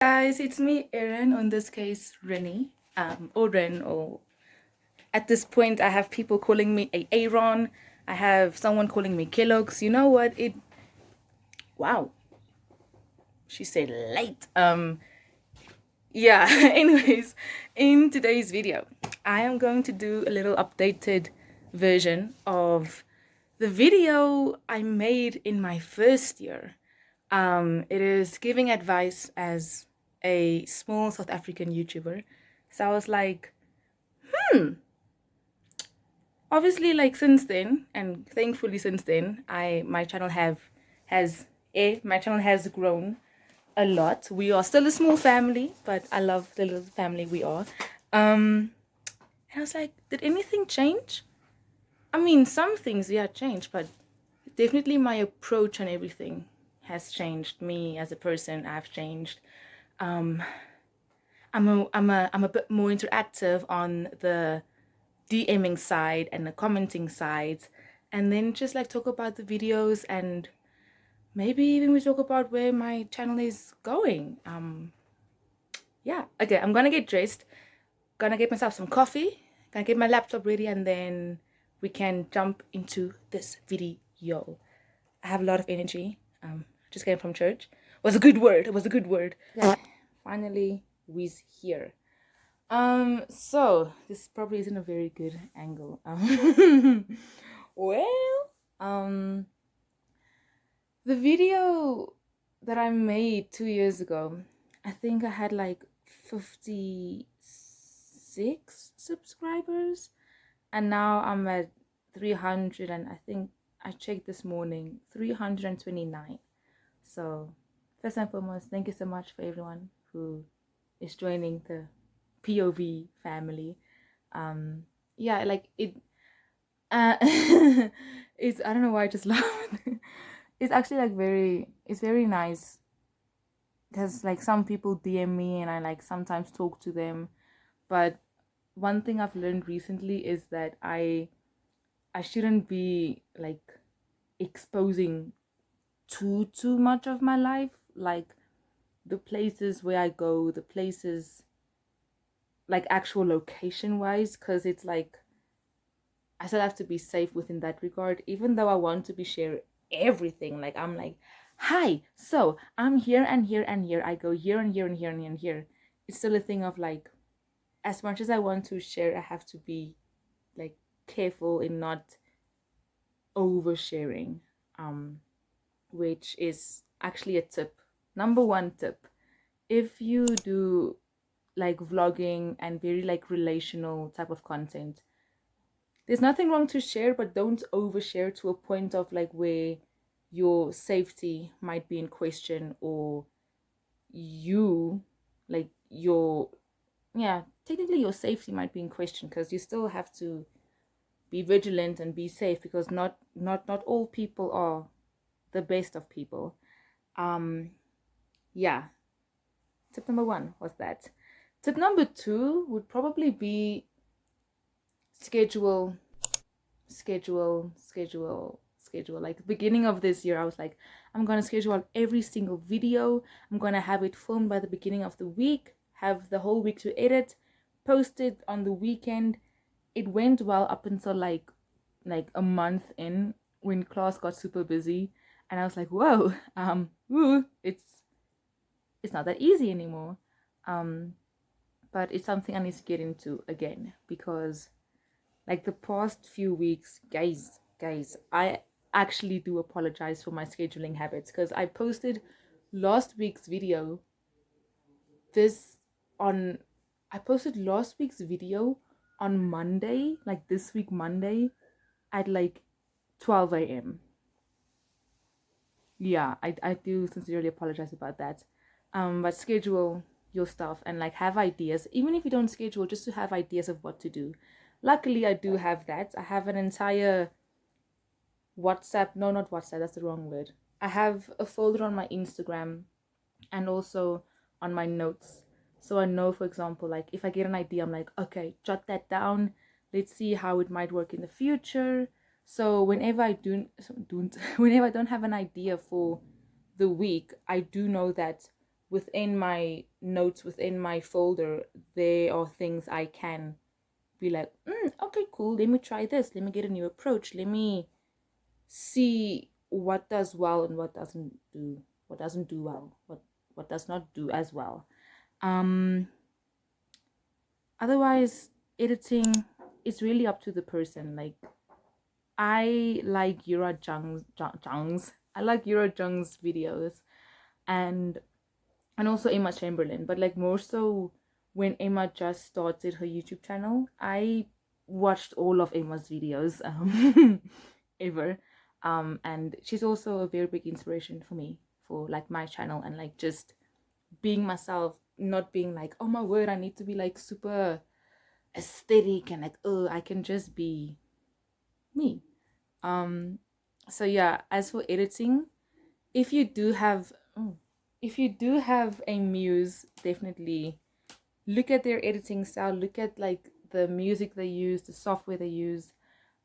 Guys, it's me, Erin, on this case, Rennie, or Ren, or at this point, I have people calling me Aaron. I have someone calling me Kellogg's. You know what? Wow, she said late. Yeah, anyways, in today's video, I am going to do a little updated version of the video I made in my first year. It is giving advice as a small South African YouTuber. So I was like, obviously, like since then, and thankfully since then, my channel my channel has grown a lot. We are still a small family, but I love the little family we are. And I was like, did anything change? I mean, some things yeah changed, but definitely my approach and everything has changed. Me as a person, I've changed. Um, I'm a bit more interactive on the DMing side and the commenting side, and then just like talk about the videos and maybe even we talk about where my channel is going. Yeah, okay, I'm gonna get dressed, gonna get myself some coffee, gonna get my laptop ready, and then we can jump into this video. I have a lot of energy. Just came from church. It was a good word. It was a good word. Yeah. Finally, we's here. So this probably isn't a very good angle. Well, the video that I made 2 years ago, I think I had like 56 subscribers, and now I'm at 300, and I think I checked this morning 329. So first and foremost, thank you so much for everyone who is joining the POV family. Yeah, like it it's, I don't know why I just laughed. It's actually like it's very nice because like some people DM me and I like sometimes talk to them, but one thing I've learned recently is that I shouldn't be like exposing too much of my life, like the places where I go, the places like actual location wise, because it's like I still have to be safe within that regard, even though I want to be share everything. Like I'm like, hi, so I'm here and here and here. I go here and here and here and here and here. It's still a thing of like, as much as I want to share, I have to be like careful in not oversharing. Which is actually a tip. Number one tip. If you do like vlogging and very like relational type of content, there's nothing wrong to share, but don't overshare to a point of like where your safety might be in question, or you like your yeah, technically your safety might be in question, because you still have to be vigilant and be safe, because not all people are the best of people. Yeah, tip number one was that. Tip number two would probably be schedule, schedule. Like the beginning of this year, I was like, I'm gonna schedule every single video. I'm gonna have it filmed by the beginning of the week, have the whole week to edit, post it on the weekend. It went well up until like a month in, when class got super busy, and I was like, whoa, it's not that easy anymore. But it's something I need to get into again, because like the past few weeks, guys, I actually do apologize for my scheduling habits, because I posted last week's video this on I posted last week's video on Monday, like this week Monday at like 12 a.m. Yeah, I do sincerely apologize about that. But schedule your stuff and like have ideas, even if you don't schedule, just to have ideas of what to do. Luckily, I do have that. I have an entire WhatsApp. No, not WhatsApp. That's the wrong word. I have a folder on my Instagram and also on my notes. So I know, for example, like if I get an idea, I'm like, okay, jot that down. Let's see how it might work in the future. So whenever I whenever I don't have an idea for the week, I do know that within my notes, within my folder, there are things I can be like, okay, cool, let me try this, let me get a new approach, let me see what does well and what doesn't do well, what does not do as well. Otherwise, editing, it's really up to the person. Like, I like I like Yura Jung's videos, and also Emma Chamberlain, but like more so when Emma just started her YouTube channel. I watched all of Emma's videos ever. And she's also a very big inspiration for me, for like my channel, and like just being myself, not being like, oh my word, I need to be like super aesthetic and like, oh, I can just be me. So yeah, as for editing, if you do have a muse, definitely look at their editing style, look at like the music they use, the software they use.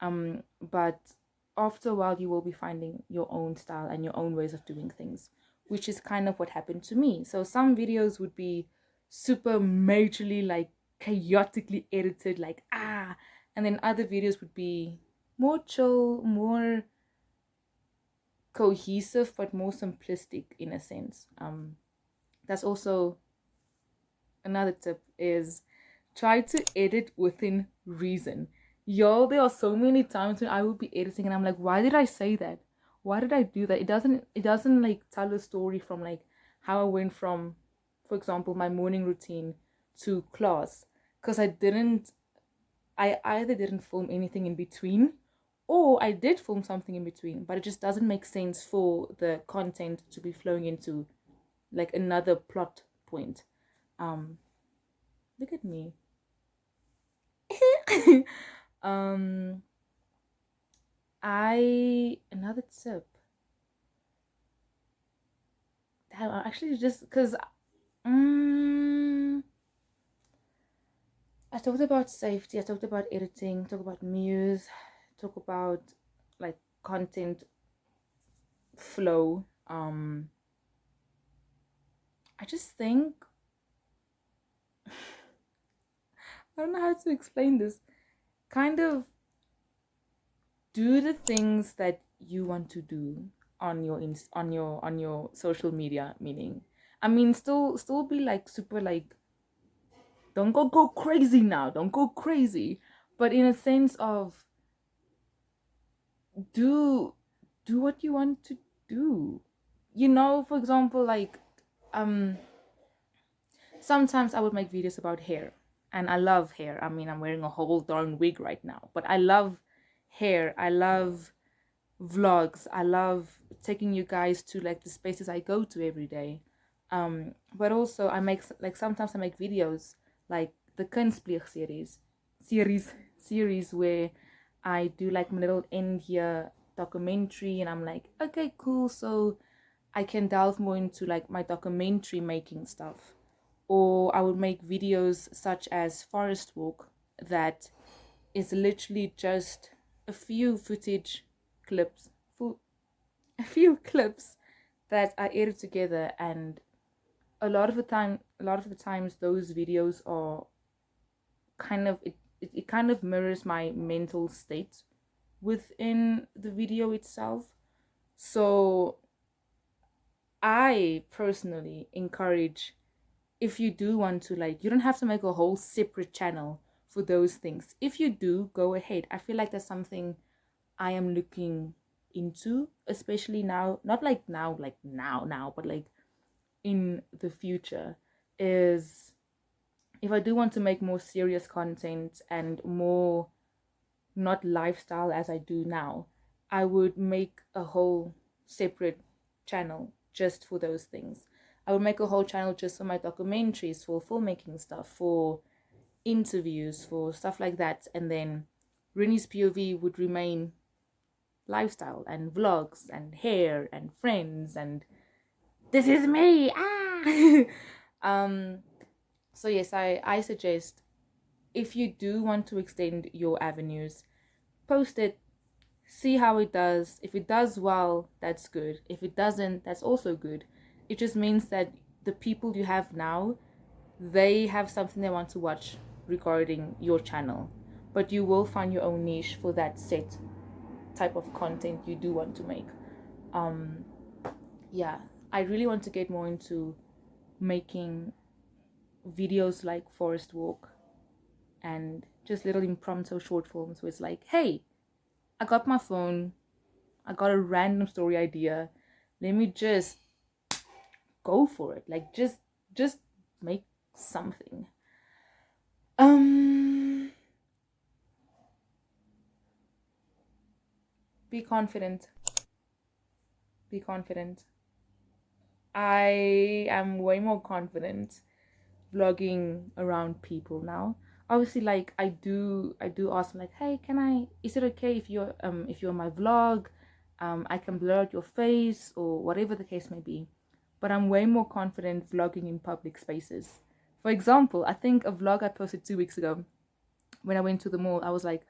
But after a while you will be finding your own style and your own ways of doing things, which is kind of what happened to me. So some videos would be super majorly like chaotically edited, like and then other videos would be more chill, more cohesive, but more simplistic in a sense. That's also another tip, is try to edit within reason. Yo, there are so many times when I will be editing and I'm like, why did I say that? Why did I do that? It doesn't like tell a story from like how I went from, for example, my morning routine to class. Because I either didn't film anything in between, or I did film something in between, but it just doesn't make sense for the content to be flowing into like another plot point. Um, Look at me. um, Another tip. That actually just because I talked about safety, I talked about editing, talk about muse, talk about like content flow. I just think I don't know how to explain this. Kind of do the things that you want to do on your on your social media. Meaning, I mean, still be like super like, don't go crazy now, don't go crazy, but in a sense of do what you want to do. You know, for example, like um sometimes I would make videos about hair, and I love hair. I mean, I'm wearing a whole darn wig right now, but I love hair. I love vlogs. I love taking you guys to like the spaces I go to every day. But also I make like sometimes I make videos like the Kunstpleeg series where I do like my little end here documentary, and I'm like, okay, cool. So I can delve more into like my documentary making stuff. Or I would make videos such as Forest Walk, that is literally just a few footage clips, a few clips that I edit together, and a lot of the times those videos are kind of it kind of mirrors my mental state within the video itself. So I personally encourage, if you do want to, like, you don't have to make a whole separate channel for those things. If you do, go ahead. I feel like that's something I am looking into, especially now, not like now, like now, but like in the future, is if I do want to make more serious content and more not lifestyle as I do now, I would make a whole separate channel just for those things. I would make a whole channel just for my documentaries, for filmmaking stuff, for interviews, for stuff like that. And then Rinny's POV would remain lifestyle and vlogs and hair and friends and this is me. So yes, I suggest, if you do want to extend your avenues, post it, see how it does. If it does well, that's good. If it doesn't, that's also good. It just means that the people you have now, they have something they want to watch regarding your channel, but you will find your own niche for that set type of content you do want to make. Yeah, I really want to get more into making videos like Forest Walk and just little impromptu short films where it's like, hey, I got my phone, I got a random story idea, let me just go for it. Like, just make something. Be confident. Be confident. I am way more confident vlogging around people now. Obviously, like I do ask them, like, hey, is it okay if you're my vlog, I can blur out your face or whatever the case may be. But I'm way more confident vlogging in public spaces. For example, I think a vlog I posted 2 weeks ago when I went to the mall, I was like,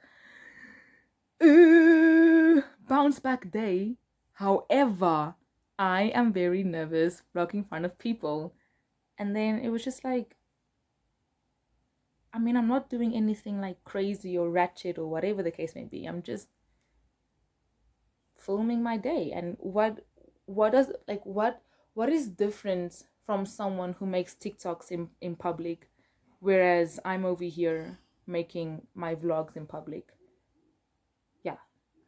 bounce back day. However, I am very nervous vlogging in front of people. And then it was just like, I mean, I'm not doing anything like crazy or ratchet or whatever the case may be. I'm just filming my day. And what is different from someone who makes TikToks in public, whereas I'm over here making my vlogs in public? Yeah.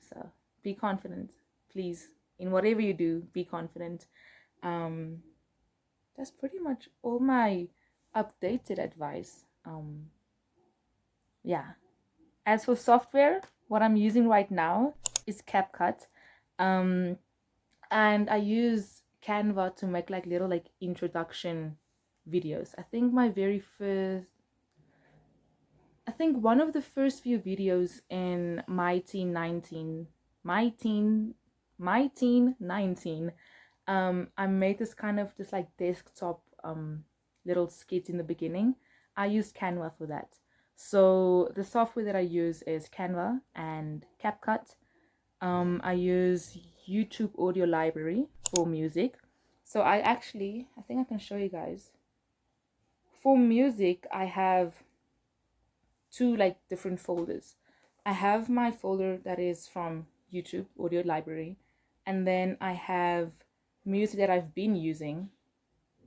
So be confident, please. In whatever you do, be confident. That's pretty much all my updated advice. Yeah. As for software, what I'm using right now is CapCut. And I use Canva to make like little like introduction videos. I think one of the first few videos in my teen 19, I made this kind of just like desktop little skit in the beginning. I used Canva for that. So the software that I use is Canva and CapCut. I use YouTube Audio Library for music. So I think I can show you guys. For music, I have two like different folders. I have my folder that is from YouTube Audio Library, and then I have music that I've been using.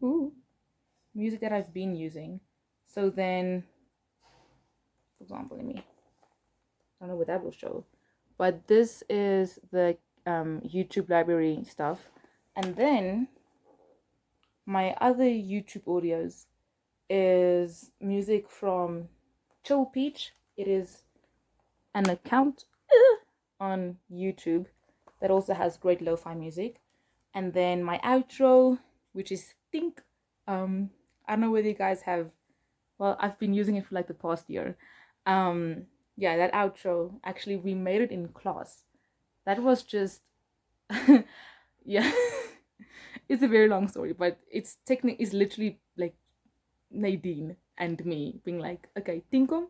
Ooh, music that I've been using. So then, for example, I don't know what that will show, but this is the YouTube library stuff, and then my other YouTube audios is music from Chill Peach. It is an account on YouTube that also has great lo-fi music. And then my outro, which is Think. I don't know whether you guys have, well, I've been using it for like the past year. Yeah, that outro, actually we made it in class. That was just yeah. It's a very long story, but it's literally like Nadine and me being like, okay, tinkum,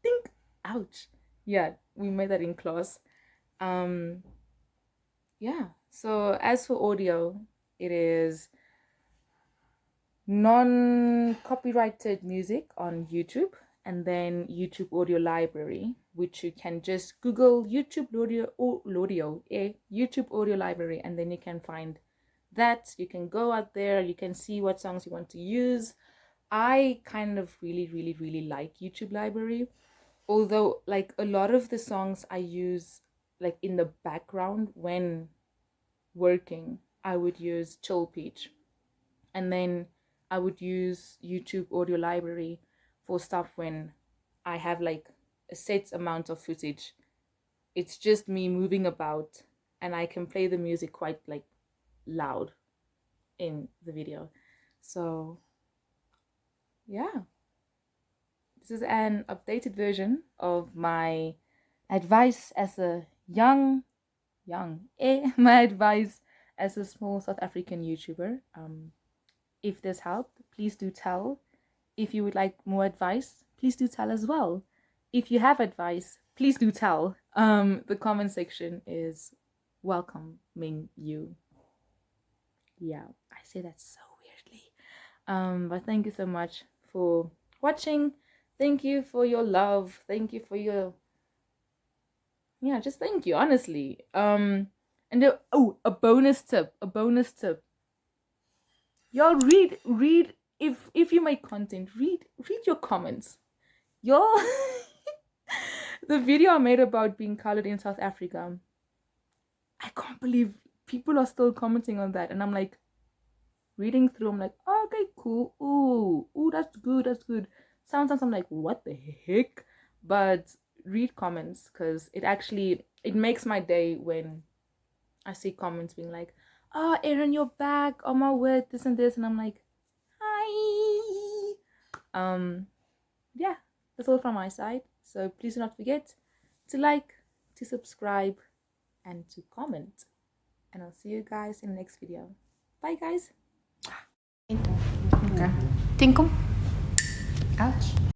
think, ouch. Yeah, we made that in class. Yeah, so as for audio, it is non-copyrighted music on YouTube, and then YouTube Audio Library, which you can just Google YouTube YouTube Audio Library, and then you can find that. You can go out there, you can see what songs you want to use. I kind of really like YouTube Library, although like a lot of the songs I use like in the background when working, I would use Chill Peach, and then I would use YouTube Audio Library for stuff when I have like a set amount of footage. It's just me moving about, and I can play the music quite like loud in the video. So yeah, this is an updated version of my advice as a my advice as a small South African YouTuber. If this helped, please do tell. If you would like more advice, please do tell as well. If you have advice, please do tell. The comment section is welcoming you. Yeah, I say that so weirdly. But thank you so much for watching. Thank you for your love. Thank you for your, yeah, just thank you, honestly. And a bonus tip, y'all, read, if you make content, read your comments, y'all. The video I made about being colored in South Africa, I can't believe people are still commenting on that, and I'm like, reading through, I'm like, oh, okay, cool, ooh, that's good. Sometimes I'm like, what the heck? But read comments, because it makes my day when I see comments being like, oh, Aaron, you're back, oh my word, this and this, and I'm like, hi. Yeah, that's all from my side. So please do not forget to like, to subscribe, and to comment. And I'll see you guys in the next video. Bye, guys. Okay. Tinkle. Ouch.